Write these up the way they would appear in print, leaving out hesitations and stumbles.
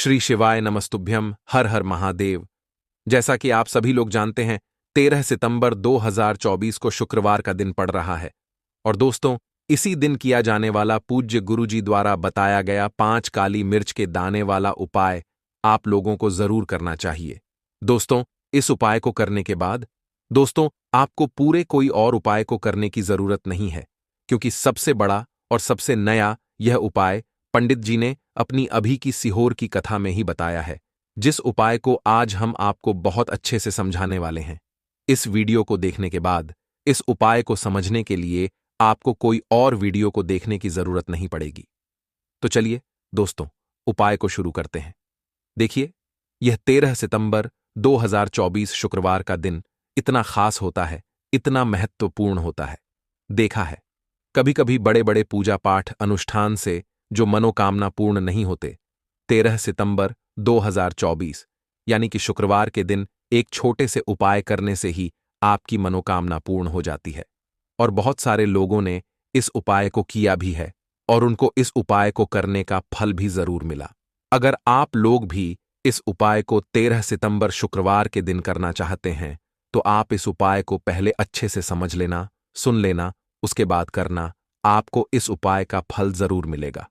श्री शिवाय नमस्तुभ्यम, हर हर महादेव। जैसा कि आप सभी लोग जानते हैं, 13 सितंबर 2024 को शुक्रवार का दिन पड़ रहा है। और दोस्तों, इसी दिन किया जाने वाला पूज्य गुरुजी द्वारा बताया गया 5 काली मिर्च के दाने वाला उपाय आप लोगों को जरूर करना चाहिए। दोस्तों, इस उपाय को करने के बाद आपको पूरे कोई और उपाय को करने की जरूरत नहीं है, क्योंकि सबसे बड़ा और सबसे नया यह उपाय पंडित जी ने अपनी अभी की सीहोर की कथा में ही बताया है, जिस उपाय को आज हम आपको बहुत अच्छे से समझाने वाले हैं। इस वीडियो को देखने के बाद इस उपाय को समझने के लिए आपको कोई और वीडियो को देखने की जरूरत नहीं पड़ेगी। तो चलिए दोस्तों, उपाय को शुरू करते हैं। देखिए, यह 13 सितंबर 2024 शुक्रवार का दिन इतना खास होता है, इतना महत्वपूर्ण होता है। देखा है, कभी कभी बड़े बड़े पूजा पाठ अनुष्ठान से जो मनोकामना पूर्ण नहीं होते, 13 सितंबर 2024 यानी कि शुक्रवार के दिन एक छोटे से उपाय करने से ही आपकी मनोकामना पूर्ण हो जाती है। और बहुत सारे लोगों ने इस उपाय को किया भी है और उनको इस उपाय को करने का फल भी जरूर मिला। अगर आप लोग भी इस उपाय को 13 सितंबर शुक्रवार के दिन करना चाहते हैं, तो आप इस उपाय को पहले अच्छे से समझ लेना, सुन लेना, उसके बाद करना। आपको इस उपाय का फल जरूर मिलेगा।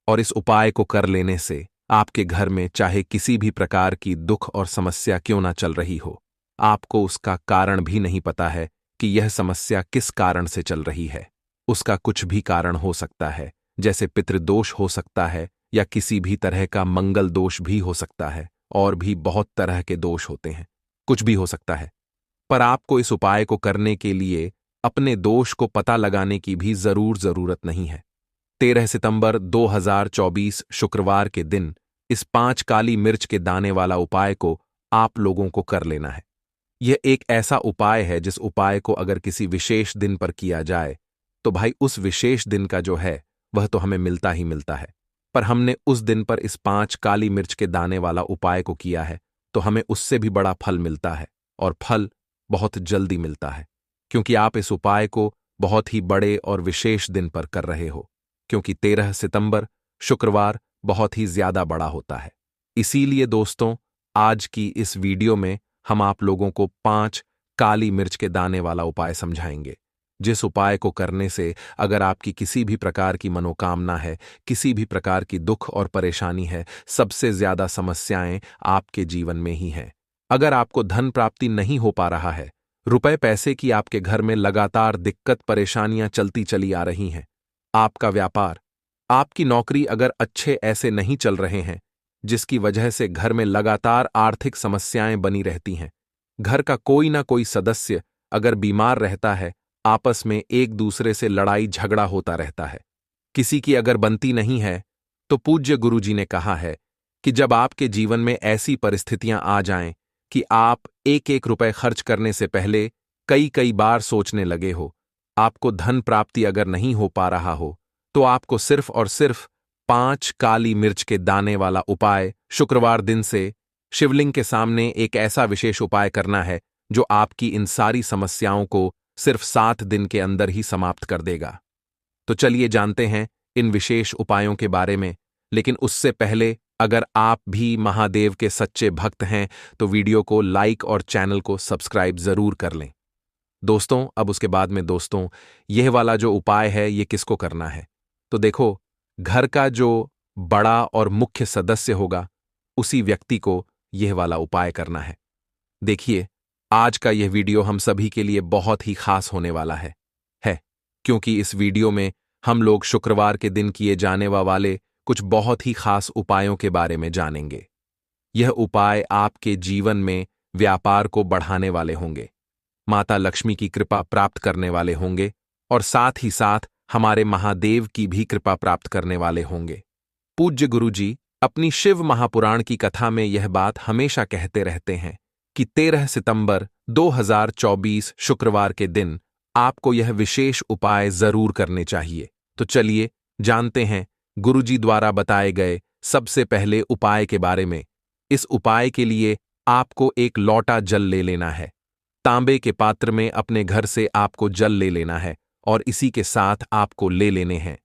और इस उपाय को कर लेने से आपके घर में चाहे किसी भी प्रकार की दुख और समस्या क्यों ना चल रही हो, आपको उसका कारण भी नहीं पता है कि यह समस्या किस कारण से चल रही है। उसका कुछ भी कारण हो सकता है, जैसे पितृदोष हो सकता है या किसी भी तरह का मंगल दोष भी हो सकता है, और भी बहुत तरह के दोष होते हैं, कुछ भी हो सकता है। पर आपको इस उपाय को करने के लिए अपने दोष को पता लगाने की भी जरूरत नहीं है। 13 सितंबर 2024 शुक्रवार के दिन इस 5 काली मिर्च के दाने वाला उपाय को आप लोगों को कर लेना है। यह एक ऐसा उपाय है जिस उपाय को अगर किसी विशेष दिन पर किया जाए तो भाई उस विशेष दिन का जो है वह तो हमें मिलता ही मिलता है। पर हमने उस दिन पर इस 5 काली मिर्च के दाने वाला उपाय को किया है तो हमें उससे भी बड़ा फल मिलता है, और फल बहुत जल्दी मिलता है, क्योंकि आप इस उपाय को बहुत ही बड़े और विशेष दिन पर कर रहे हो। क्योंकि 13 सितंबर शुक्रवार बहुत ही ज्यादा बड़ा होता है। इसीलिए दोस्तों, आज की इस वीडियो में हम आप लोगों को 5 काली मिर्च के दाने वाला उपाय समझाएंगे, जिस उपाय को करने से अगर आपकी किसी भी प्रकार की मनोकामना है, किसी भी प्रकार की दुख और परेशानी है, सबसे ज्यादा समस्याएं आपके जीवन में ही हैं। अगर आपको धन प्राप्ति नहीं हो पा रहा है, रुपए पैसे की आपके घर में लगातार दिक्कत परेशानियां चलती चली आ रही हैं, आपका व्यापार, आपकी नौकरी अगर अच्छे ऐसे नहीं चल रहे हैं, जिसकी वजह से घर में लगातार आर्थिक समस्याएं बनी रहती हैं, घर का कोई ना कोई सदस्य अगर बीमार रहता है, आपस में एक दूसरे से लड़ाई झगड़ा होता रहता है, किसी की अगर बनती नहीं है, तो पूज्य गुरुजी ने कहा है कि जब आपके जीवन में ऐसी परिस्थितियां आ जाएं कि आप एक एक रुपए खर्च करने से पहले कई कई बार सोचने लगे हो, आपको धन प्राप्ति अगर नहीं हो पा रहा हो, तो आपको सिर्फ और सिर्फ 5 काली मिर्च के दाने वाला उपाय शुक्रवार दिन से शिवलिंग के सामने एक ऐसा विशेष उपाय करना है जो आपकी इन सारी समस्याओं को सिर्फ 7 दिन के अंदर ही समाप्त कर देगा। तो चलिए जानते हैं इन विशेष उपायों के बारे में। लेकिन उससे पहले अगर आप भी महादेव के सच्चे भक्त हैं तो वीडियो को लाइक और चैनल को सब्सक्राइब जरूर कर लें। दोस्तों, अब उसके बाद में दोस्तों, यह वाला जो उपाय है ये किसको करना है? तो देखो, घर का जो बड़ा और मुख्य सदस्य होगा उसी व्यक्ति को यह वाला उपाय करना है। देखिए, आज का यह वीडियो हम सभी के लिए बहुत ही खास होने वाला है, क्योंकि इस वीडियो में हम लोग शुक्रवार के दिन किए जाने वाले कुछ बहुत ही खास उपायों के बारे में जानेंगे। यह उपाय आपके जीवन में व्यापार को बढ़ाने वाले होंगे, माता लक्ष्मी की कृपा प्राप्त करने वाले होंगे, और साथ ही साथ हमारे महादेव की भी कृपा प्राप्त करने वाले होंगे। पूज्य गुरुजी अपनी शिव महापुराण की कथा में यह बात हमेशा कहते रहते हैं कि 13 सितंबर 2024 शुक्रवार के दिन आपको यह विशेष उपाय जरूर करने चाहिए। तो चलिए जानते हैं गुरुजी द्वारा बताए गए सबसे पहले उपाय के बारे में। इस उपाय के लिए आपको एक लोटा जल ले लेना है। तांबे के पात्र में अपने घर से आपको जल ले लेना है, और इसी के साथ आपको ले लेने हैं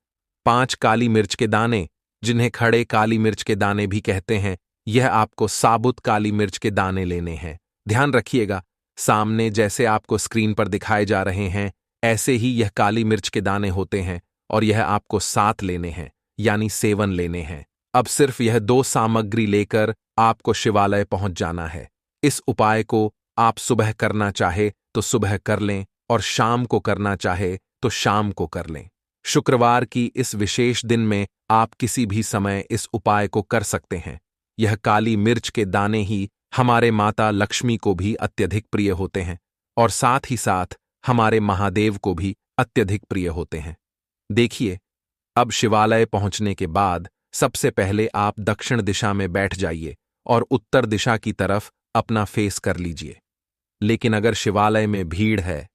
5 काली मिर्च के दाने, जिन्हें खड़े काली मिर्च के दाने भी कहते हैं, यह आपको साबुत काली मिर्च के दाने लेने हैं। ध्यान रखिएगा, सामने जैसे आपको स्क्रीन पर दिखाए जा रहे हैं ऐसे ही यह काली मिर्च के दाने होते हैं और यह आपको साथ लेने हैं, यानी सेवन लेने हैं। अब सिर्फ यह 2 सामग्री लेकर आपको शिवालय पहुंच जाना है। इस उपाय को आप सुबह करना चाहे तो सुबह कर लें और शाम को करना चाहे तो शाम को कर लें। शुक्रवार की इस विशेष दिन में आप किसी भी समय इस उपाय को कर सकते हैं। यह काली मिर्च के दाने ही हमारे माता लक्ष्मी को भी अत्यधिक प्रिय होते हैं और साथ ही साथ हमारे महादेव को भी अत्यधिक प्रिय होते हैं। देखिए, अब शिवालय पहुंचने के बाद सबसे पहले आप दक्षिण दिशा में बैठ जाइए और उत्तर दिशा की तरफ अपना फेस कर लीजिए। लेकिन अगर शिवालय में भीड़ है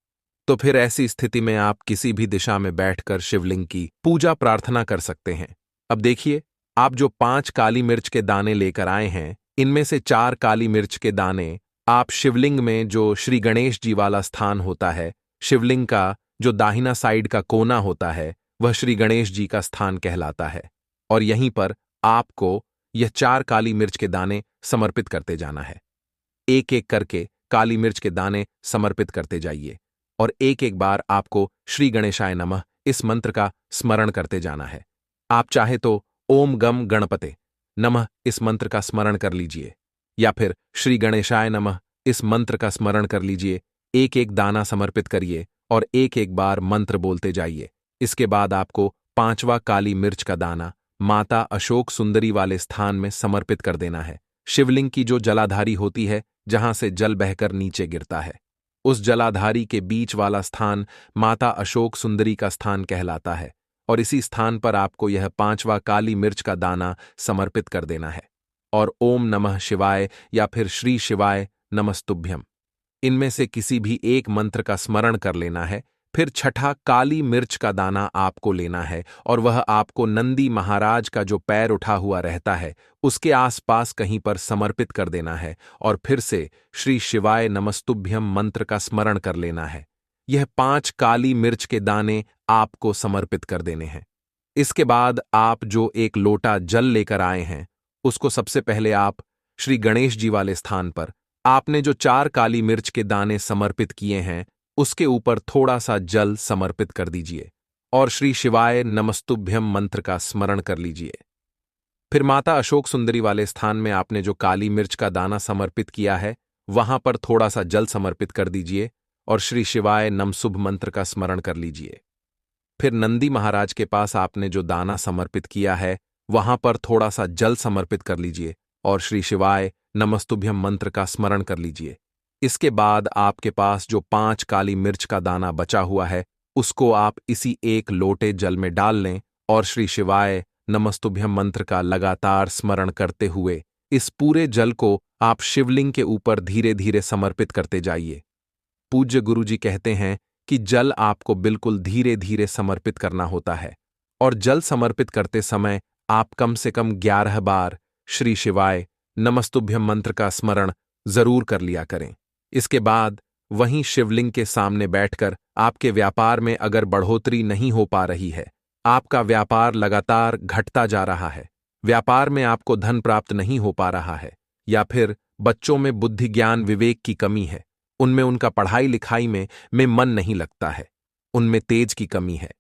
तो फिर ऐसी स्थिति में आप किसी भी दिशा में बैठकर शिवलिंग की पूजा प्रार्थना कर सकते हैं। अब देखिए, आप जो 5 काली मिर्च के दाने लेकर आए हैं, इनमें से 4 काली मिर्च के दाने आप शिवलिंग में जो श्री गणेश जी वाला स्थान होता है, शिवलिंग का जो दाहिना साइड का कोना होता है, वह श्री गणेश जी का स्थान कहलाता है और यहीं पर आपको यह 4 काली मिर्च के दाने समर्पित करते जाना है। एक एक करके काली मिर्च के दाने समर्पित करते जाइए और एक एक बार आपको श्री गणेशाय नमः इस मंत्र का स्मरण करते जाना है। आप चाहे तो ओम गम गणपते नमः इस मंत्र का स्मरण कर लीजिए या फिर श्री गणेशाय नमः इस मंत्र का स्मरण कर लीजिए। एक एक दाना समर्पित करिए और एक एक बार मंत्र बोलते जाइए। इसके बाद आपको 5वां काली मिर्च का दाना माता अशोक सुंदरी वाले स्थान में समर्पित कर देना है। शिवलिंग की जो जलाधारी होती है, जहां से जल बहकर नीचे गिरता है, उस जलाधारी के बीच वाला स्थान माता अशोक सुंदरी का स्थान कहलाता है और इसी स्थान पर आपको यह 5वां काली मिर्च का दाना समर्पित कर देना है और ओम नमः शिवाय या फिर श्री शिवाय नमस्तुभ्यम इनमें से किसी भी एक मंत्र का स्मरण कर लेना है। फिर 6ठा काली मिर्च का दाना आपको लेना है और वह आपको नंदी महाराज का जो पैर उठा हुआ रहता है उसके आसपास कहीं पर समर्पित कर देना है और फिर से श्री शिवाय नमस्तुभ्यम मंत्र का स्मरण कर लेना है। यह 5 काली मिर्च के दाने आपको समर्पित कर देने हैं। इसके बाद आप जो एक लोटा जल लेकर आए हैं, उसको सबसे पहले आप श्री गणेश जी वाले स्थान पर आपने जो 4 काली मिर्च के दाने समर्पित किए हैं उसके ऊपर थोड़ा सा जल समर्पित कर दीजिए और श्री शिवाय नमस्तुभ्यम मंत्र का स्मरण कर लीजिए। फिर माता अशोक सुंदरी वाले स्थान में आपने जो काली मिर्च का दाना समर्पित किया है वहां पर थोड़ा सा जल समर्पित कर दीजिए और श्री शिवाय नमशुभ मंत्र का स्मरण कर लीजिए। फिर नंदी महाराज के पास आपने जो दाना समर्पित किया है वहां पर थोड़ा सा जल समर्पित कर लीजिए और श्री शिवाय नमस्तुभ्यम मंत्र का स्मरण कर लीजिए। इसके बाद आपके पास जो 5 काली मिर्च का दाना बचा हुआ है उसको आप इसी एक लोटे जल में डाल लें और श्री शिवाय नमस्तुभ्यम मंत्र का लगातार स्मरण करते हुए इस पूरे जल को आप शिवलिंग के ऊपर धीरे धीरे समर्पित करते जाइए। पूज्य गुरुजी कहते हैं कि जल आपको बिल्कुल धीरे धीरे समर्पित करना होता है और जल समर्पित करते समय आप कम से कम 11 बार श्री शिवाय नमस्तुभ्यम मंत्र का स्मरण जरूर कर लिया करें। इसके बाद वहीं शिवलिंग के सामने बैठकर आपके व्यापार में अगर बढ़ोतरी नहीं हो पा रही है, आपका व्यापार लगातार घटता जा रहा है, व्यापार में आपको धन प्राप्त नहीं हो पा रहा है या फिर बच्चों में बुद्धि ज्ञान विवेक की कमी है, उनमें उनका पढ़ाई लिखाई में मन नहीं लगता है, उनमें तेज की कमी है,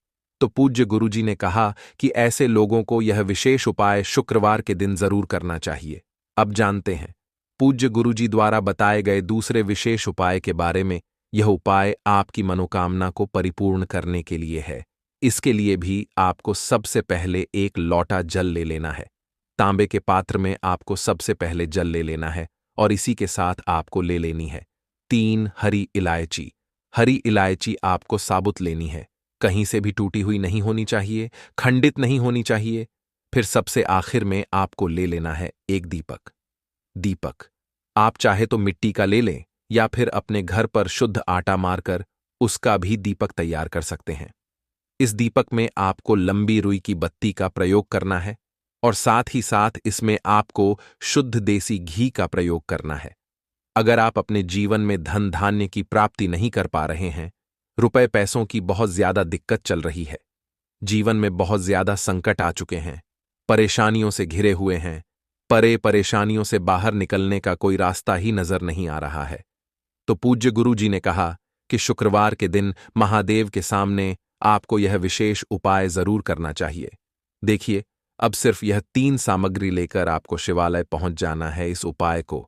तो पूज्य गुरुजी ने कहा कि ऐसे लोगों को यह विशेष उपाय शुक्रवार के दिन जरूर करना चाहिए। अब जानते हैं पूज्य गुरुजी द्वारा बताए गए दूसरे विशेष उपाय के बारे में। यह उपाय आपकी मनोकामना को परिपूर्ण करने के लिए है। इसके लिए भी आपको सबसे पहले एक लोटा जल ले लेना है। तांबे के पात्र में आपको सबसे पहले जल ले लेना है और इसी के साथ आपको ले लेनी है 3 हरी इलायची। हरी इलायची आपको साबुत लेनी है, कहीं से भी टूटी हुई नहीं होनी चाहिए, खंडित नहीं होनी चाहिए। फिर सबसे आखिर में आपको ले लेना है एक दीपक। आप चाहे तो मिट्टी का ले लें या फिर अपने घर पर शुद्ध आटा मारकर उसका भी दीपक तैयार कर सकते हैं। इस दीपक में आपको लंबी रुई की बत्ती का प्रयोग करना है और साथ ही साथ इसमें आपको शुद्ध देसी घी का प्रयोग करना है। अगर आप अपने जीवन में धन धान्य की प्राप्ति नहीं कर पा रहे हैं, रुपए पैसों की बहुत ज्यादा दिक्कत चल रही है, जीवन में बहुत ज्यादा संकट आ चुके हैं, परेशानियों से घिरे हुए हैं, परे परेशानियों से बाहर निकलने का कोई रास्ता ही नजर नहीं आ रहा है। तो पूज्य गुरु जी ने कहा कि शुक्रवार के दिन महादेव के सामने आपको यह विशेष उपाय जरूर करना चाहिए। देखिए, अब सिर्फ यह 3 सामग्री लेकर आपको शिवालय पहुंच जाना है। इस उपाय को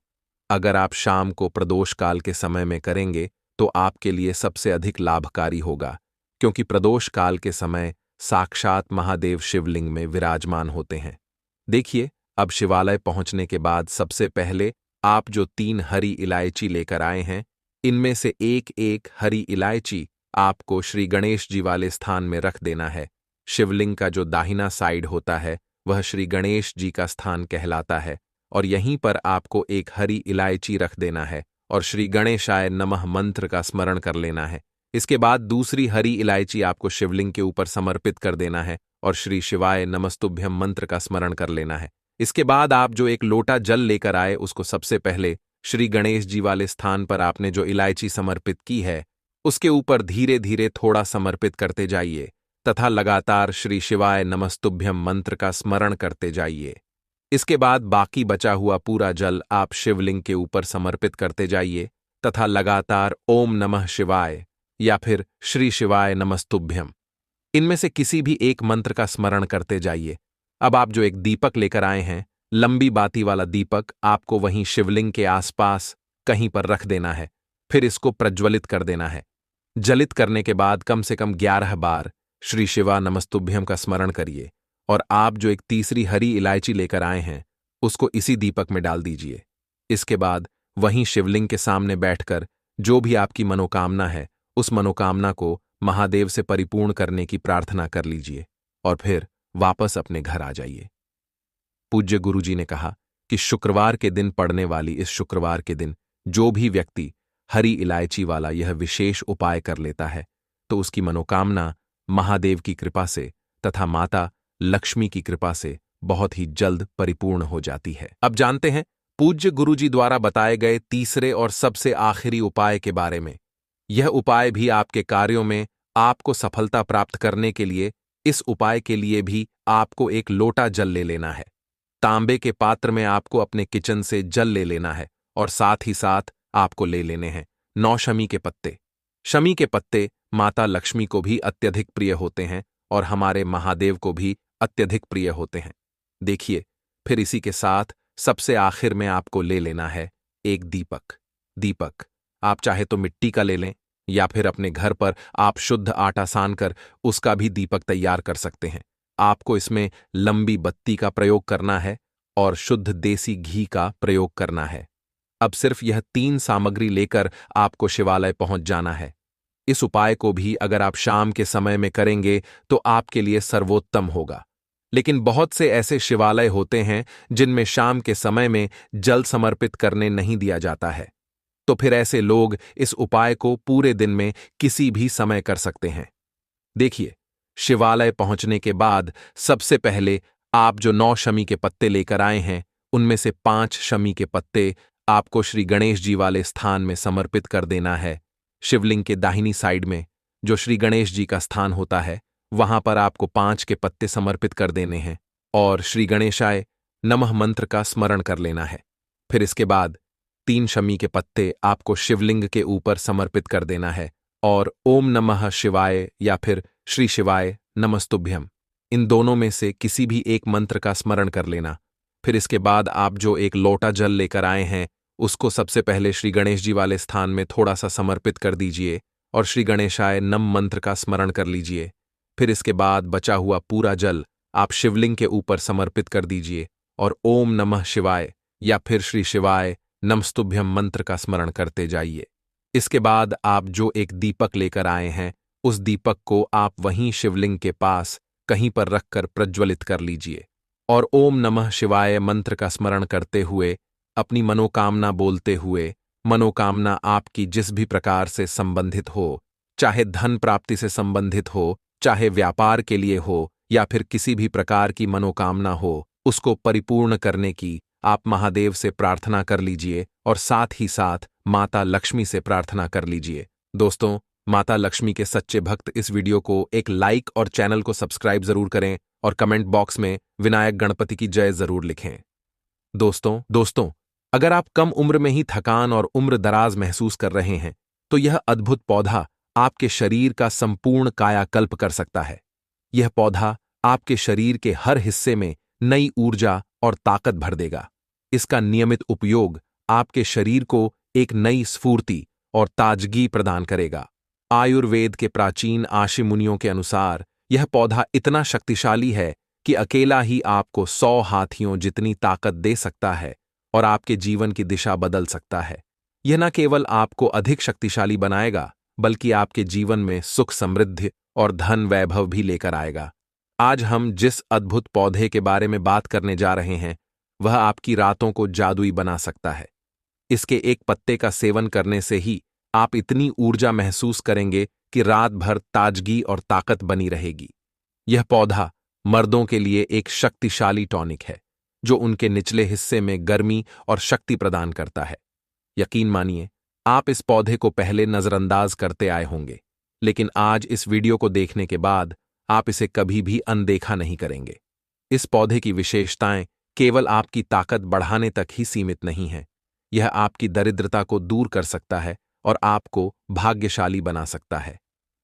अगर आप शाम को प्रदोष काल के समय में करेंगे तो आपके लिए सबसे अधिक लाभकारी होगा, क्योंकि प्रदोष काल के समय साक्षात महादेव शिवलिंग में विराजमान होते हैं। देखिए, अब शिवालय पहुंचने के बाद सबसे पहले आप जो 3 हरी इलायची लेकर आए हैं, इनमें से एक एक हरी इलायची आपको श्री गणेश जी वाले स्थान में रख देना है। शिवलिंग का जो दाहिना साइड होता है वह श्री गणेश जी का स्थान कहलाता है, और यहीं पर आपको एक हरी इलायची रख देना है और श्री गणेशाय नमः मंत्र का स्मरण कर लेना है। इसके बाद दूसरी हरी इलायची आपको शिवलिंग के ऊपर समर्पित कर देना है और श्री शिवाय नमस्तुभ्यम मंत्र का स्मरण कर लेना है। इसके बाद आप जो एक लोटा जल लेकर आए उसको सबसे पहले श्री गणेश जी वाले स्थान पर आपने जो इलायची समर्पित की है उसके ऊपर धीरे धीरे थोड़ा समर्पित करते जाइए तथा लगातार श्री शिवाय नमस्तुभ्यम मंत्र का स्मरण करते जाइए। इसके बाद बाकी बचा हुआ पूरा जल आप शिवलिंग के ऊपर समर्पित करते जाइए तथा लगातार ओम नमः शिवाय या फिर श्री शिवाय नमस्तुभ्यम, इनमें से किसी भी एक मंत्र का स्मरण करते जाइए। अब आप जो एक दीपक लेकर आए हैं, लंबी बाती वाला दीपक, आपको वहीं शिवलिंग के आसपास कहीं पर रख देना है। फिर इसको प्रज्वलित कर देना है। जलित करने के बाद कम से कम 11 बार श्री शिवा नमस्तुभ्यम का स्मरण करिए और आप जो एक तीसरी हरी इलायची लेकर आए हैं उसको इसी दीपक में डाल दीजिए। इसके बाद वहीं शिवलिंग के सामने बैठकर जो भी आपकी मनोकामना है उस मनोकामना को महादेव से परिपूर्ण करने की प्रार्थना कर लीजिए और फिर वापस अपने घर आ जाइए। पूज्य गुरुजी ने कहा कि शुक्रवार के दिन पड़ने वाली इस शुक्रवार के दिन जो भी व्यक्ति हरी इलायची वाला यह विशेष उपाय कर लेता है तो उसकी मनोकामना महादेव की कृपा से तथा माता लक्ष्मी की कृपा से बहुत ही जल्द परिपूर्ण हो जाती है। अब जानते हैं पूज्य गुरुजी द्वारा बताए गए तीसरे और सबसे आखिरी उपाय के बारे में। यह उपाय भी आपके कार्यों में आपको सफलता प्राप्त करने के लिए, इस उपाय के लिए भी आपको एक लोटा जल ले लेना है। तांबे के पात्र में आपको अपने किचन से जल ले लेना है और साथ ही साथ आपको ले लेने हैं 9 शमी के पत्ते। शमी के पत्ते माता लक्ष्मी को भी अत्यधिक प्रिय होते हैं और हमारे महादेव को भी अत्यधिक प्रिय होते हैं। देखिए, फिर इसी के साथ सबसे आखिर में आपको ले लेना है एक दीपक। दीपक आप चाहे तो मिट्टी का ले लें या फिर अपने घर पर आप शुद्ध आटा सानकर उसका भी दीपक तैयार कर सकते हैं। आपको इसमें लंबी बत्ती का प्रयोग करना है और शुद्ध देसी घी का प्रयोग करना है। अब सिर्फ यह 3 सामग्री लेकर आपको शिवालय पहुंच जाना है। इस उपाय को भी अगर आप शाम के समय में करेंगे तो आपके लिए सर्वोत्तम होगा। लेकिन बहुत से ऐसे शिवालय होते हैं जिनमें शाम के समय में जल समर्पित करने नहीं दिया जाता है, तो फिर ऐसे लोग इस उपाय को पूरे दिन में किसी भी समय कर सकते हैं। देखिए, शिवालय पहुंचने के बाद सबसे पहले आप जो 9 शमी के पत्ते लेकर आए हैं उनमें से 5 शमी के पत्ते आपको श्री गणेश जी वाले स्थान में समर्पित कर देना है। शिवलिंग के दाहिनी साइड में जो श्री गणेश जी का स्थान होता है वहां पर आपको 5 के पत्ते समर्पित कर देने हैं और श्री गणेशाय नमः मंत्र का स्मरण कर लेना है। फिर इसके बाद 3 शमी के पत्ते आपको शिवलिंग के ऊपर समर्पित कर देना है और ओम नमः शिवाय या फिर श्री शिवाय नमस्तुभ्यम, इन दोनों में से किसी भी एक मंत्र का स्मरण कर लेना। फिर इसके बाद आप जो एक लोटा जल लेकर आए हैं उसको सबसे पहले श्री गणेश जी वाले स्थान में थोड़ा सा समर्पित कर दीजिए और श्री गणेशाय नम मंत्र का स्मरण कर लीजिए। फिर इसके बाद बचा हुआ पूरा जल आप शिवलिंग के ऊपर समर्पित कर दीजिए और ओम नमः शिवाय या फिर श्री शिवाय नमस्तुभ्यम मंत्र का स्मरण करते जाइए। इसके बाद आप जो एक दीपक लेकर आए हैं उस दीपक को आप वहीं शिवलिंग के पास कहीं पर रखकर प्रज्वलित कर लीजिए और ओम नमः शिवाय मंत्र का स्मरण करते हुए अपनी मनोकामना बोलते हुए, मनोकामना आपकी जिस भी प्रकार से संबंधित हो, चाहे धन प्राप्ति से संबंधित हो, चाहे व्यापार के लिए हो या फिर किसी भी प्रकार की मनोकामना हो, उसको परिपूर्ण करने की आप महादेव से प्रार्थना कर लीजिए और साथ ही साथ माता लक्ष्मी से प्रार्थना कर लीजिए। दोस्तों, माता लक्ष्मी के सच्चे भक्त इस वीडियो को एक लाइक और चैनल को सब्सक्राइब जरूर करें और कमेंट बॉक्स में विनायक गणपति की जय जरूर लिखें। दोस्तों, अगर आप कम उम्र में ही थकान और उम्र दराज महसूस कर रहे हैं, तो यह अद्भुत पौधा आपके शरीर का संपूर्ण कायाकल्प कर सकता है। यह पौधा आपके शरीर के हर हिस्से में नई ऊर्जा और ताकत भर देगा। इसका नियमित उपयोग आपके शरीर को एक नई स्फूर्ति और ताजगी प्रदान करेगा। आयुर्वेद के प्राचीन आर्षि मुनियों के अनुसार यह पौधा इतना शक्तिशाली है कि अकेला ही आपको 100 हाथियों जितनी ताकत दे सकता है और आपके जीवन की दिशा बदल सकता है। यह न केवल आपको अधिक शक्तिशाली बनाएगा, बल्कि आपके जीवन में सुख समृद्धि और धन वैभव भी लेकर आएगा। आज हम जिस अद्भुत पौधे के बारे में बात करने जा रहे हैं, वह आपकी रातों को जादुई बना सकता है। इसके एक पत्ते का सेवन करने से ही आप इतनी ऊर्जा महसूस करेंगे कि रात भर ताजगी और ताकत बनी रहेगी। यह पौधा मर्दों के लिए एक शक्तिशाली टॉनिक है, जो उनके निचले हिस्से में गर्मी और शक्ति प्रदान करता है। यकीन मानिए, आप इस पौधे को पहले नजरअंदाज करते आए होंगे, लेकिन आज इस वीडियो को देखने के बाद आप इसे कभी भी अनदेखा नहीं करेंगे। इस पौधे की विशेषताएं केवल आपकी ताकत बढ़ाने तक ही सीमित नहीं हैं। यह आपकी दरिद्रता को दूर कर सकता है और आपको भाग्यशाली बना सकता है।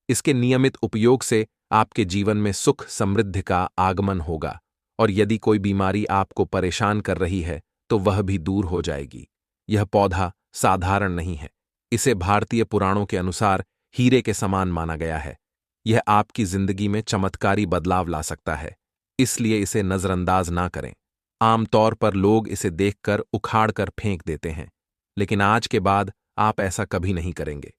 इसके नियमित उपयोग से आपके जीवन में सुख समृद्धि का आगमन होगा, और यदि कोई बीमारी आपको परेशान कर रही है तो वह भी दूर हो जाएगी। यह पौधा साधारण नहीं है। इसे भारतीय पुराणों के अनुसार हीरे के समान माना गया है। यह आपकी जिंदगी में चमत्कारी बदलाव ला सकता है, इसलिए इसे नजरअंदाज ना करें। आमतौर पर लोग इसे देखकर उखाड़ कर फेंक देते हैं, लेकिन आज के बाद आप ऐसा कभी नहीं करेंगे।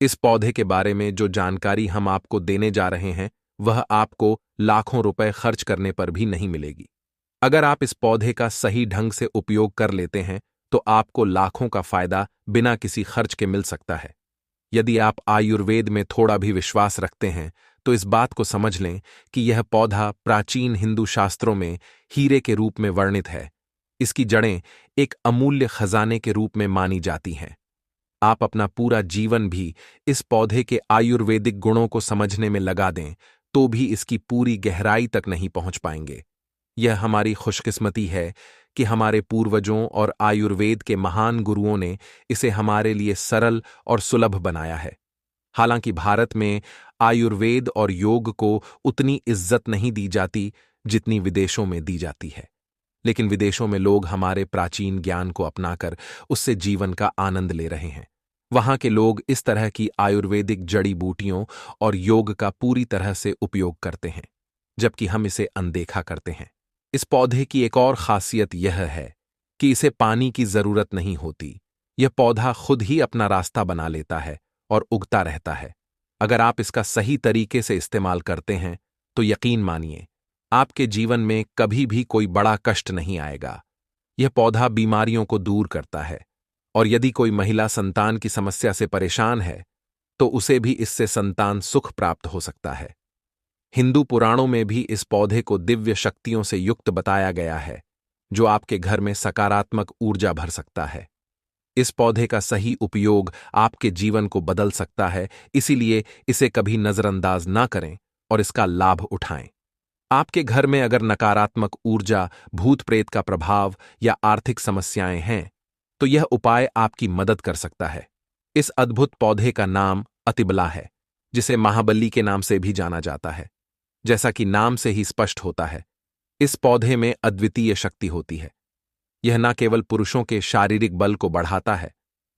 इस पौधे के बारे में जो जानकारी हम आपको देने जा रहे हैं, वह आपको लाखों रुपए खर्च करने पर भी नहीं मिलेगी। अगर आप इस पौधे का सही ढंग से उपयोग कर लेते हैं, तो आपको लाखों का फायदा बिना किसी खर्च के मिल सकता है। यदि आप आयुर्वेद में थोड़ा भी विश्वास रखते हैं, तो इस बात को समझ लें कि यह पौधा प्राचीन हिंदू शास्त्रों में हीरे के रूप में वर्णित है। इसकी जड़ें एक अमूल्य खजाने के रूप में मानी जाती हैं। आप अपना पूरा जीवन भी इस पौधे के आयुर्वेदिक गुणों को समझने में लगा दें, तो भी इसकी पूरी गहराई तक नहीं पहुंच पाएंगे। यह हमारी खुशकिस्मती है कि हमारे पूर्वजों और आयुर्वेद के महान गुरुओं ने इसे हमारे लिए सरल और सुलभ बनाया है। हालांकि भारत में आयुर्वेद और योग को उतनी इज्जत नहीं दी जाती जितनी विदेशों में दी जाती है, लेकिन विदेशों में लोग हमारे प्राचीन ज्ञान को अपनाकर उससे जीवन का आनंद ले रहे हैं। वहां के लोग इस तरह की आयुर्वेदिक जड़ी बूटियों और योग का पूरी तरह से उपयोग करते हैं, जबकि हम इसे अनदेखा करते हैं। इस पौधे की एक और खासियत यह है कि इसे पानी की जरूरत नहीं होती। यह पौधा खुद ही अपना रास्ता बना लेता है और उगता रहता है। अगर आप इसका सही तरीके से इस्तेमाल करते हैं, तो यकीन मानिए, आपके जीवन में कभी भी कोई बड़ा कष्ट नहीं आएगा। यह पौधा बीमारियों को दूर करता है, और यदि कोई महिला संतान की समस्या से परेशान है, तो उसे भी इससे संतान सुख प्राप्त हो सकता है। हिंदू पुराणों में भी इस पौधे को दिव्य शक्तियों से युक्त बताया गया है, जो आपके घर में सकारात्मक ऊर्जा भर सकता है। इस पौधे का सही उपयोग आपके जीवन को बदल सकता है, इसीलिए इसे कभी नजरअंदाज ना करें और इसका लाभ उठाएं। आपके घर में अगर नकारात्मक ऊर्जा, भूत प्रेत का प्रभाव या आर्थिक समस्याएं हैं, तो यह उपाय आपकी मदद कर सकता है। इस अद्भुत पौधे का नाम अतिबला है, जिसे महाबली के नाम से भी जाना जाता है। जैसा कि नाम से ही स्पष्ट होता है, इस पौधे में अद्वितीय शक्ति होती है। यह न केवल पुरुषों के शारीरिक बल को बढ़ाता है,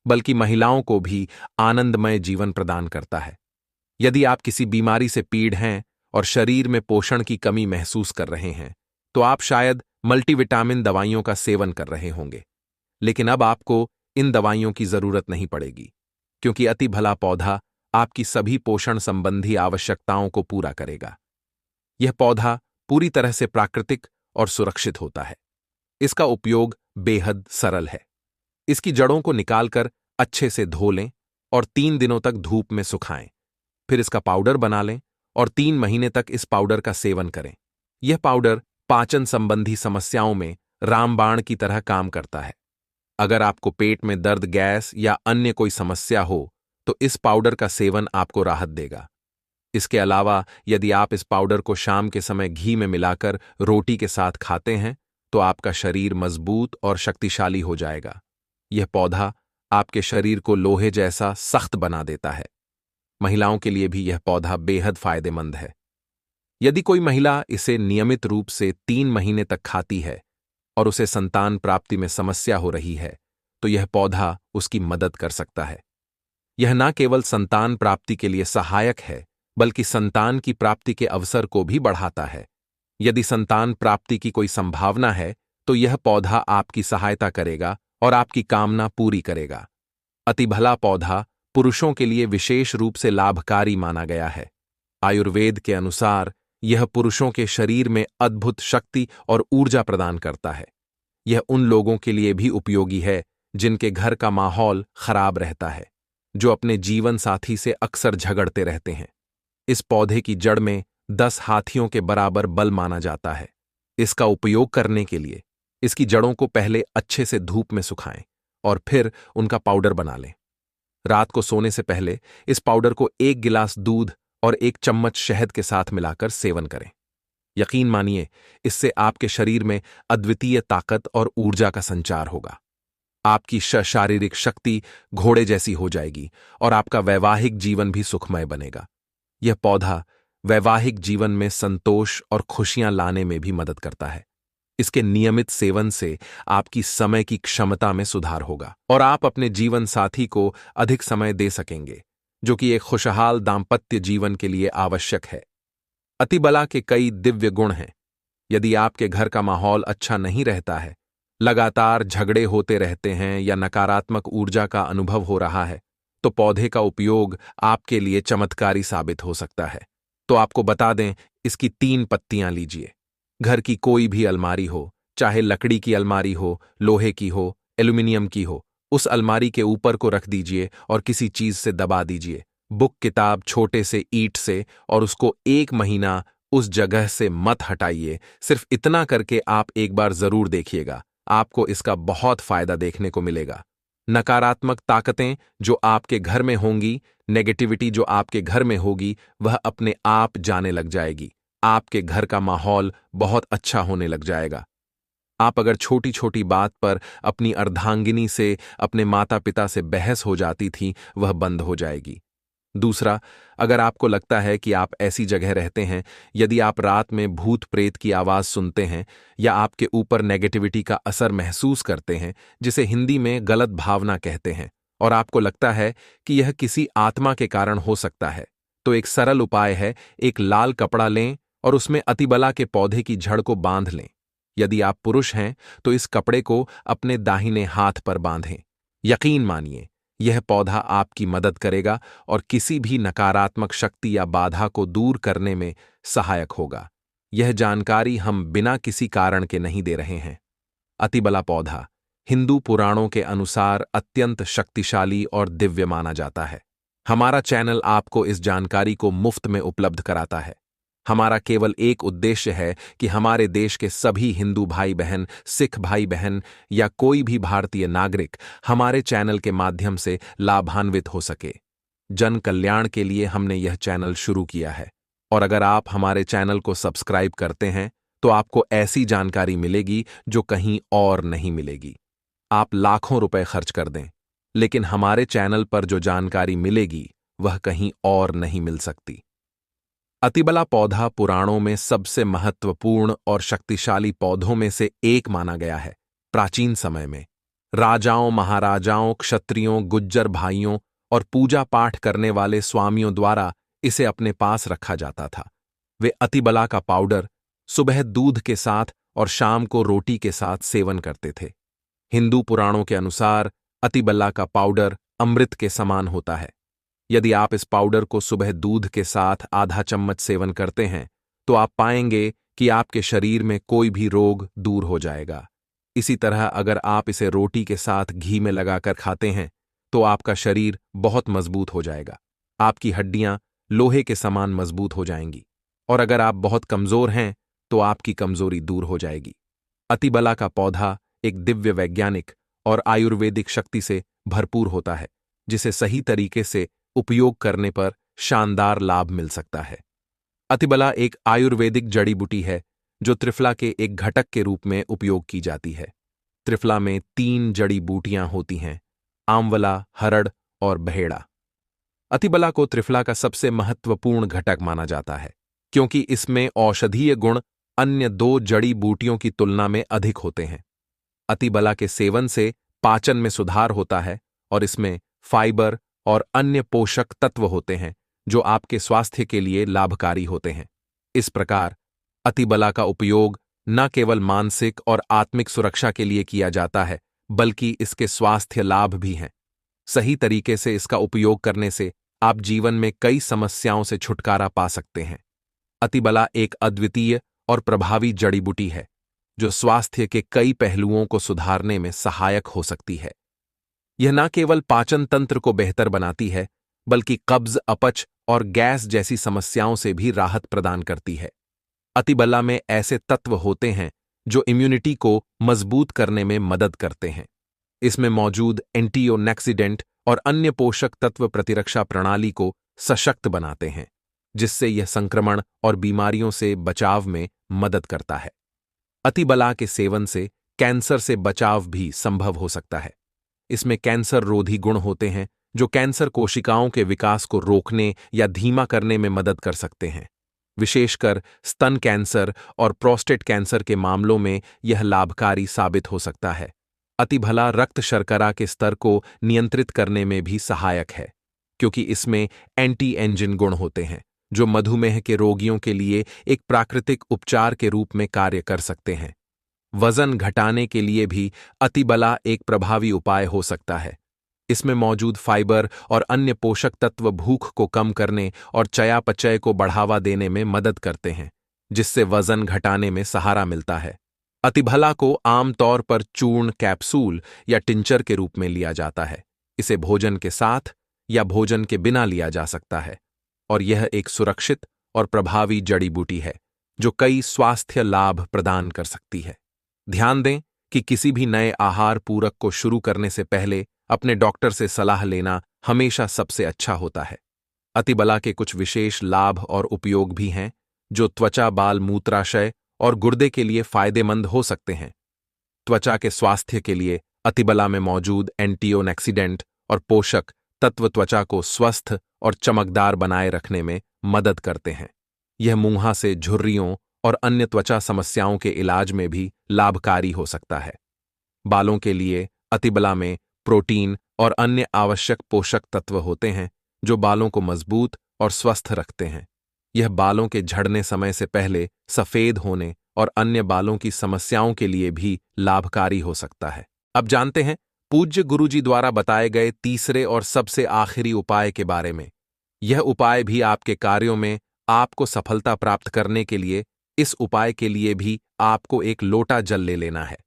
बल्कि महिलाओं को भी आनंदमय जीवन प्रदान करता है। यदि आप किसी बीमारी से पीड़ हैं और शरीर में पोषण की कमी महसूस कर रहे हैं, तो आप शायद मल्टीविटामिन दवाइयों का सेवन कर रहे होंगे। लेकिन अब आपको इन दवाइयों की जरूरत नहीं पड़ेगी, क्योंकि अति भला पौधा आपकी सभी पोषण संबंधी आवश्यकताओं को पूरा करेगा। यह पौधा पूरी तरह से प्राकृतिक और सुरक्षित होता है। इसका उपयोग बेहद सरल है। इसकी जड़ों को निकालकर अच्छे से धो लें और 3 दिनों तक धूप में सुखाएं। फिर इसका पाउडर बना लें और 3 महीने तक इस पाउडर का सेवन करें। यह पाउडर पाचन संबंधी समस्याओं में रामबाण की तरह काम करता है। अगर आपको पेट में दर्द, गैस या अन्य कोई समस्या हो, तो इस पाउडर का सेवन आपको राहत देगा। इसके अलावा यदि आप इस पाउडर को शाम के समय घी में मिलाकर रोटी के साथ खाते हैं, तो आपका शरीर मजबूत और शक्तिशाली हो जाएगा। यह पौधा आपके शरीर को लोहे जैसा सख्त बना देता है। महिलाओं के लिए भी यह पौधा बेहद फायदेमंद है। यदि कोई महिला इसे नियमित रूप से 3 महीने तक खाती है और उसे संतान प्राप्ति में समस्या हो रही है, तो यह पौधा उसकी मदद कर सकता है। यह न केवल संतान प्राप्ति के लिए सहायक है, बल्कि संतान की प्राप्ति के अवसर को भी बढ़ाता है। यदि संतान प्राप्ति की कोई संभावना है, तो यह पौधा आपकी सहायता करेगा और आपकी कामना पूरी करेगा। अतिभला पौधा पुरुषों के लिए विशेष रूप से लाभकारी माना गया है। आयुर्वेद के अनुसार यह पुरुषों के शरीर में अद्भुत शक्ति और ऊर्जा प्रदान करता है। यह उन लोगों के लिए भी उपयोगी है जिनके घर का माहौल खराब रहता है, जो अपने जीवन साथी से अक्सर झगड़ते रहते हैं। इस पौधे की जड़ में 10 हाथियों के बराबर बल माना जाता है। इसका उपयोग करने के लिए इसकी जड़ों को पहले अच्छे से धूप में सुखाएं और फिर उनका पाउडर बना लें। रात को सोने से पहले इस पाउडर को 1 गिलास दूध और 1 चम्मच शहद के साथ मिलाकर सेवन करें। यकीन मानिए, इससे आपके शरीर में अद्वितीय ताकत और ऊर्जा का संचार होगा। आपकी शारीरिक शक्ति घोड़े जैसी हो जाएगी और आपका वैवाहिक जीवन भी सुखमय बनेगा। यह पौधा वैवाहिक जीवन में संतोष और खुशियां लाने में भी मदद करता है। इसके नियमित सेवन से आपकी समय की क्षमता में सुधार होगा और आप अपने जीवन साथी को अधिक समय दे सकेंगे, जो कि एक खुशहाल दाम्पत्य जीवन के लिए आवश्यक है। अतिबला के कई दिव्य गुण हैं। यदि आपके घर का माहौल अच्छा नहीं रहता है, लगातार झगड़े होते रहते हैं या नकारात्मक ऊर्जा का अनुभव हो रहा है, तो पौधे का उपयोग आपके लिए चमत्कारी साबित हो सकता है। तो आपको बता दें, इसकी 3 पत्तियां लीजिए। घर की कोई भी अलमारी हो, चाहे लकड़ी की अलमारी हो, लोहे की हो, एल्यूमिनियम की हो, उस अलमारी के ऊपर को रख दीजिए और किसी चीज से दबा दीजिए। बुक किताब छोटे से ईंट से, और उसको 1 महीना उस जगह से मत हटाइए। सिर्फ इतना करके आप एक बार जरूर देखिएगा, आपको इसका बहुत फायदा देखने को मिलेगा। नकारात्मक ताकतें जो आपके घर में होंगी, नेगेटिविटी जो आपके घर में होगी, वह अपने आप जाने लग जाएगी। आपके घर का माहौल बहुत अच्छा होने लग जाएगा। आप अगर छोटी छोटी बात पर अपनी अर्धांगिनी से, अपने माता पिता से बहस हो जाती थी, वह बंद हो जाएगी। दूसरा, अगर आपको लगता है कि आप ऐसी जगह रहते हैं, यदि आप रात में भूत प्रेत की आवाज सुनते हैं या आपके ऊपर नेगेटिविटी का असर महसूस करते हैं, जिसे हिंदी में गलत भावना कहते हैं, और आपको लगता है कि यह किसी आत्मा के कारण हो सकता है, तो एक सरल उपाय है, एक लाल कपड़ा लें और उसमें अतिबला के पौधे की जड़ को बांध लें। यदि आप पुरुष हैं तो इस कपड़े को अपने दाहिने हाथ पर बांधें। यकीन मानिए, यह पौधा आपकी मदद करेगा और किसी भी नकारात्मक शक्ति या बाधा को दूर करने में सहायक होगा। यह जानकारी हम बिना किसी कारण के नहीं दे रहे हैं। अतिबला पौधा हिंदू पुराणों के अनुसार अत्यंत शक्तिशाली और दिव्य माना जाता है। हमारा चैनल आपको इस जानकारी को मुफ्त में उपलब्ध कराता है। हमारा केवल एक उद्देश्य है कि हमारे देश के सभी हिंदू भाई बहन, सिख भाई बहन या कोई भी भारतीय नागरिक हमारे चैनल के माध्यम से लाभान्वित हो सके। जन कल्याण के लिए हमने यह चैनल शुरू किया है, और अगर आप हमारे चैनल को सब्सक्राइब करते हैं तो आपको ऐसी जानकारी मिलेगी जो कहीं और नहीं मिलेगी। आप लाखों रुपए खर्च कर दें, लेकिन हमारे चैनल पर जो जानकारी मिलेगी वह कहीं और नहीं मिल सकती। अतिबला पौधा पुराणों में सबसे महत्वपूर्ण और शक्तिशाली पौधों में से एक माना गया है। प्राचीन समय में राजाओं, महाराजाओं, क्षत्रियों, गुज्जर भाइयों और पूजा पाठ करने वाले स्वामियों द्वारा इसे अपने पास रखा जाता था। वे अतिबला का पाउडर सुबह दूध के साथ और शाम को रोटी के साथ सेवन करते थे। हिंदू पुराणों के अनुसार अतिबला का पाउडर अमृत के समान होता है। यदि आप इस पाउडर को सुबह दूध के साथ आधा चम्मच सेवन करते हैं तो आप पाएंगे कि आपके शरीर में कोई भी रोग दूर हो जाएगा। इसी तरह अगर आप इसे रोटी के साथ घी में लगाकर खाते हैं तो आपका शरीर बहुत मजबूत हो जाएगा। आपकी हड्डियां लोहे के समान मजबूत हो जाएंगी, और अगर आप बहुत कमजोर हैं तो आपकी कमजोरी दूर हो जाएगी। अतिबला का पौधा एक दिव्य वैज्ञानिक और आयुर्वेदिक शक्ति से भरपूर होता है, जिसे सही तरीके से उपयोग करने पर शानदार लाभ मिल सकता है। अतिबला एक आयुर्वेदिक जड़ी बूटी है जो त्रिफला के एक घटक के रूप में उपयोग की जाती है। त्रिफला में 3 जड़ी बूटियां होती हैं, आंवला, हरड़ और बहेड़ा। अतिबला को त्रिफला का सबसे महत्वपूर्ण घटक माना जाता है, क्योंकि इसमें औषधीय गुण अन्य 2 जड़ी बूटियों की तुलना में अधिक होते हैं। अतिबला के सेवन से पाचन में सुधार होता है और इसमें फाइबर और अन्य पोषक तत्व होते हैं जो आपके स्वास्थ्य के लिए लाभकारी होते हैं। इस प्रकार अतिबला का उपयोग न केवल मानसिक और आत्मिक सुरक्षा के लिए किया जाता है, बल्कि इसके स्वास्थ्य लाभ भी हैं। सही तरीके से इसका उपयोग करने से आप जीवन में कई समस्याओं से छुटकारा पा सकते हैं। अतिबला एक अद्वितीय और प्रभावी जड़ी बूटी है जो स्वास्थ्य के कई पहलुओं को सुधारने में सहायक हो सकती है। यह न केवल पाचन तंत्र को बेहतर बनाती है, बल्कि कब्ज, अपच और गैस जैसी समस्याओं से भी राहत प्रदान करती है। अतिबला में ऐसे तत्व होते हैं जो इम्यूनिटी को मजबूत करने में मदद करते हैं। इसमें मौजूद एंटीऑक्सीडेंट और अन्य पोषक तत्व प्रतिरक्षा प्रणाली को सशक्त बनाते हैं, जिससे यह संक्रमण और बीमारियों से बचाव में मदद करता है। अतिबला के सेवन से कैंसर से बचाव भी संभव हो सकता है। इसमें कैंसर रोधी गुण होते हैं जो कैंसर कोशिकाओं के विकास को रोकने या धीमा करने में मदद कर सकते हैं। विशेषकर स्तन कैंसर और प्रोस्टेट कैंसर के मामलों में यह लाभकारी साबित हो सकता है। अतिबला रक्त शर्करा के स्तर को नियंत्रित करने में भी सहायक है, क्योंकि इसमें एंटी एंजिन गुण होते हैं जो मधुमेह के रोगियों के लिए एक प्राकृतिक उपचार के रूप में कार्य कर सकते हैं। वजन घटाने के लिए भी अतिबला एक प्रभावी उपाय हो सकता है। इसमें मौजूद फाइबर और अन्य पोषक तत्व भूख को कम करने और चयापचय को बढ़ावा देने में मदद करते हैं, जिससे वजन घटाने में सहारा मिलता है। अतिबला को आमतौर पर चूर्ण, कैप्सूल या टिंचर के रूप में लिया जाता है। इसे भोजन के साथ या भोजन के बिना लिया जा सकता है और यह एक सुरक्षित और प्रभावी जड़ी बूटी है जो कई स्वास्थ्य लाभ प्रदान कर सकती है। ध्यान दें कि किसी भी नए आहार पूरक को शुरू करने से पहले अपने डॉक्टर से सलाह लेना हमेशा सबसे अच्छा होता है। अतिबला के कुछ विशेष लाभ और उपयोग भी हैं जो त्वचा, बाल, मूत्राशय और गुर्दे के लिए फायदेमंद हो सकते हैं। त्वचा के स्वास्थ्य के लिए अतिबला में मौजूद एंटीऑक्सीडेंट और पोषक तत्व त्वचा को स्वस्थ और चमकदार बनाए रखने में मदद करते हैं। यह मुंहा से झुर्रियों और अन्य त्वचा समस्याओं के इलाज में भी लाभकारी हो सकता है। बालों के लिए अतिबला में प्रोटीन और अन्य आवश्यक पोषक तत्व होते हैं जो बालों को मजबूत और स्वस्थ रखते हैं। यह बालों के झड़ने समय से पहले सफेद होने और अन्य बालों की समस्याओं के लिए भी लाभकारी हो सकता है। अब जानते हैं पूज्य गुरुजी द्वारा बताए गए तीसरे और सबसे आखिरी उपाय के बारे में। यह उपाय भी आपके कार्यों में आपको सफलता प्राप्त करने के लिए, इस उपाय के लिए भी आपको एक लोटा जल ले लेना है।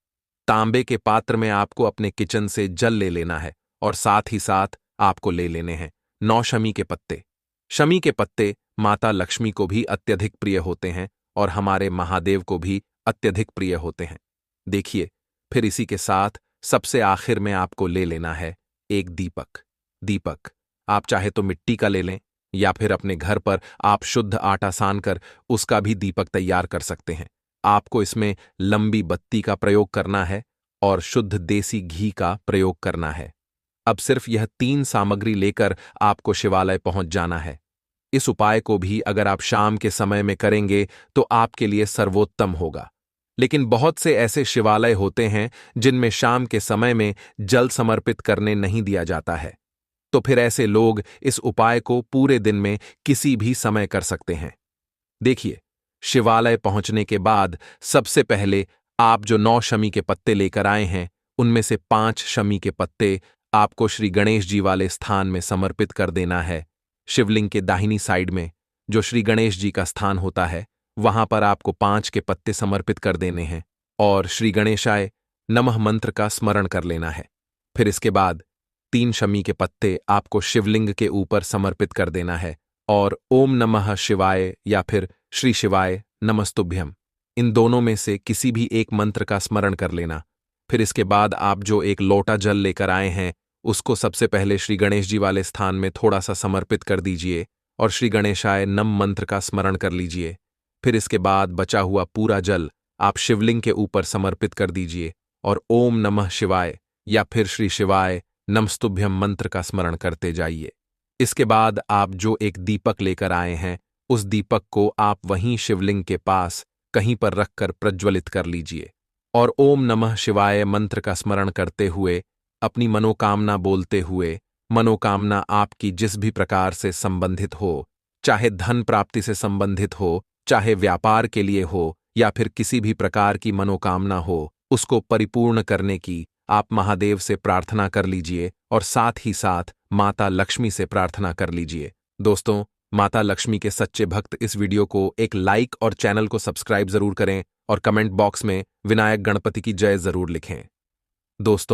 तांबे के पात्र में आपको अपने किचन से जल ले लेना है और साथ ही साथ आपको ले लेने हैं 9 शमी के पत्ते। शमी के पत्ते माता लक्ष्मी को भी अत्यधिक प्रिय होते हैं और हमारे महादेव को भी अत्यधिक प्रिय होते हैं। देखिए, फिर इसी के साथ सबसे आखिर में आपको ले लेना है एक दीपक। दीपक आप चाहे तो मिट्टी का ले लें या फिर अपने घर पर आप शुद्ध आटा सान कर उसका भी दीपक तैयार कर सकते हैं। आपको इसमें लंबी बत्ती का प्रयोग करना है और शुद्ध देसी घी का प्रयोग करना है। अब सिर्फ यह 3 सामग्री लेकर आपको शिवालय पहुंच जाना है। इस उपाय को भी अगर आप शाम के समय में करेंगे तो आपके लिए सर्वोत्तम होगा। लेकिन बहुत से ऐसे शिवालय होते हैं जिनमें शाम के समय में जल समर्पित करने नहीं दिया जाता है, तो फिर ऐसे लोग इस उपाय को पूरे दिन में किसी भी समय कर सकते हैं। देखिए, शिवालय पहुंचने के बाद सबसे पहले आप जो 9 शमी के पत्ते लेकर आए हैं, उनमें से 5 शमी के पत्ते आपको श्री गणेश जी वाले स्थान में समर्पित कर देना है। शिवलिंग के दाहिनी साइड में जो श्री गणेश जी का स्थान होता है, वहां पर आपको 5 के पत्ते समर्पित कर देने हैं और श्री गणेशाय नमः मंत्र का स्मरण कर लेना है। फिर इसके बाद 3 शमी के पत्ते आपको शिवलिंग के ऊपर समर्पित कर देना है और ओम नमः शिवाय या फिर श्री शिवाय नमस्तुभ्यम, इन दोनों में से किसी भी एक मंत्र का स्मरण कर लेना। फिर इसके बाद आप जो एक लोटा जल लेकर आए हैं, उसको सबसे पहले श्री गणेश जी वाले स्थान में थोड़ा सा समर्पित कर दीजिए और श्री गणेशाय नम मंत्र का स्मरण कर लीजिए। फिर इसके बाद बचा हुआ पूरा जल आप शिवलिंग के ऊपर समर्पित कर दीजिए और ओम नमः शिवाय या फिर श्री शिवाय नमस्तुभ्यम मंत्र का स्मरण करते जाइए। इसके बाद आप जो एक दीपक लेकर आए हैं उस दीपक को आप वहीं शिवलिंग के पास कहीं पर रखकर प्रज्वलित कर लीजिए और ओम नमः शिवाय मंत्र का स्मरण करते हुए अपनी मनोकामना बोलते हुए मनोकामना आपकी जिस भी प्रकार से संबंधित हो, चाहे धन प्राप्ति से संबंधित हो, चाहे व्यापार के लिए हो या फिर किसी भी प्रकार की मनोकामना हो, उसको परिपूर्ण करने की आप महादेव से प्रार्थना कर लीजिए और साथ ही साथ माता लक्ष्मी से प्रार्थना कर लीजिए। दोस्तों, माता लक्ष्मी के सच्चे भक्त इस वीडियो को एक लाइक और चैनल को सब्सक्राइब जरूर करें और कमेंट बॉक्स में विनायक गणपति की जय जरूर लिखें। दोस्तों,